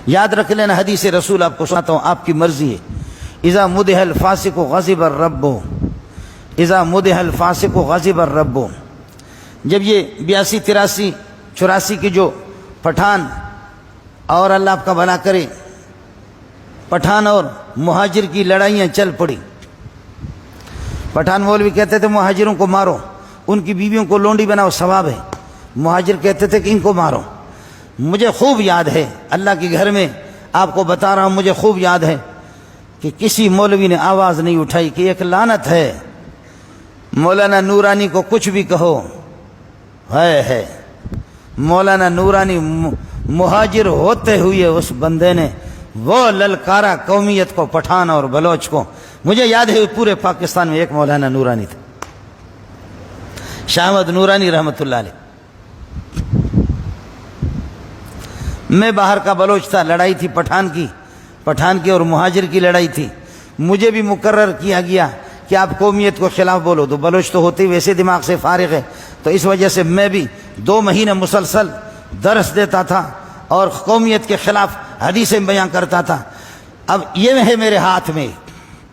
یاد رکھ لینا، حدیث رسول آپ کو سناتا ہوں، آپ کی مرضی ہے۔ اذا مدح الفاسق غضب الرب، اذا مدح الفاسق غضب الرب۔ جب یہ 82، 83، 84 کی جو پٹھان اور اللہ آپ کا بھلا کرے پٹھان اور مہاجر کی لڑائیاں چل پڑی، پٹھان مولوی کہتے تھے مہاجروں کو مارو، ان کی بیویوں کو لونڈی بناؤ ثواب ہے، مہاجر کہتے تھے کہ ان کو مارو۔ مجھے خوب یاد ہے، اللہ کے گھر میں آپ کو بتا رہا ہوں، مجھے خوب یاد ہے کہ کسی مولوی نے آواز نہیں اٹھائی کہ ایک لعنت ہے، مولانا نورانی کو کچھ بھی کہو ہے۔ مولانا نورانی مہاجر ہوتے ہوئے اس بندے نے وہ للکارا قومیت کو، پٹھان اور بلوچ کو۔ مجھے یاد ہے پورے پاکستان میں ایک مولانا نورانی تھا، شاہ احمد نورانی رحمۃ اللہ علیہ۔ میں باہر کا بلوچ تھا، لڑائی تھی پٹھان کی اور مہاجر کی لڑائی تھی۔ مجھے بھی مقرر کیا گیا کہ آپ قومیت کو خلاف بولو، تو بلوچ تو ہوتے ہی ویسے دماغ سے فارغ ہے، تو اس وجہ سے میں بھی 2 مہینے مسلسل درس دیتا تھا اور قومیت کے خلاف حدیثیں بیان کرتا تھا۔ اب یہ ہے میرے ہاتھ میں،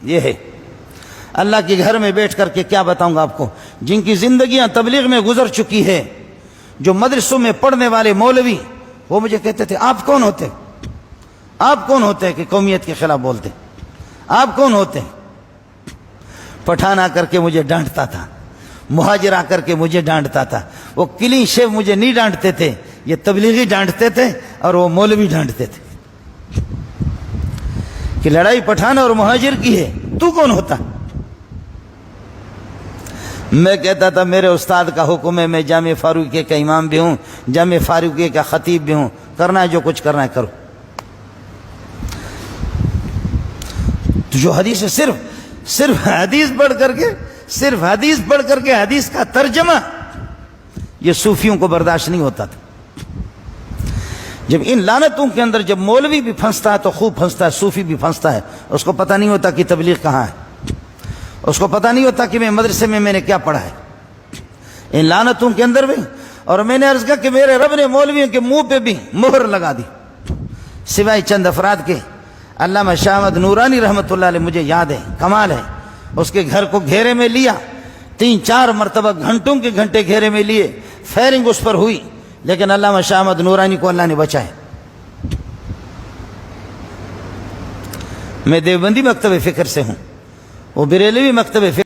یہ ہے اللہ کے گھر میں بیٹھ کر کے کیا بتاؤں گا آپ کو، جن کی زندگیاں تبلیغ میں گزر چکی ہے، جو مدرسوں میں پڑھنے والے مولوی، وہ مجھے کہتے تھے آپ کون ہوتے، آپ کون ہوتے کہ قومیت کے خلاف بولتے، آپ کون ہوتے۔ پٹھان آ کر کے مجھے ڈانٹتا تھا، مہاجر آ کر کے مجھے ڈانٹتا تھا۔ وہ کلین شیو مجھے نہیں ڈانٹتے تھے، یہ تبلیغی ڈانٹتے تھے اور وہ مولوی ڈانٹتے تھے کہ لڑائی پٹھان اور مہاجر کی ہے، تو کون ہوتا۔ میں کہتا تھا میرے استاد کا حکم ہے، میں جامع فاروقیہ کا امام بھی ہوں، جامع فاروقیہ کا خطیب بھی ہوں، کرنا ہے جو کچھ کرنا ہے کرو۔ تو جو حدیث ہے، صرف حدیث پڑھ کر کے حدیث کا ترجمہ، یہ صوفیوں کو برداشت نہیں ہوتا تھا۔ جب ان لعنتوں کے اندر جب مولوی بھی پھنستا ہے تو خوب پھنستا ہے، صوفی بھی پھنستا ہے، اس کو پتہ نہیں ہوتا کہ تبلیغ کہاں ہے، اس کو پتہ نہیں ہوتا کہ میں مدرسے میں نے کیا پڑھا ہے ان لعنتوں کے اندر بھی۔ اور میں نے عرض کیا کہ میرے رب نے مولویوں کے منہ پہ بھی مہر لگا دی، سوائے چند افراد کے۔ علامہ شاہ احمد نورانی رحمۃ اللہ علیہ، مجھے یاد ہے، کمال ہے، اس کے گھر کو گھیرے میں لیا، 3-4 مرتبہ گھنٹوں کے گھنٹے گھیرے میں لیے، فائرنگ اس پر ہوئی، لیکن علامہ شاہ احمد نورانی کو اللہ نے بچایا۔ میں دیوبندی مکتب فکر سے ہوں، وہ بریلوی مکتب فکر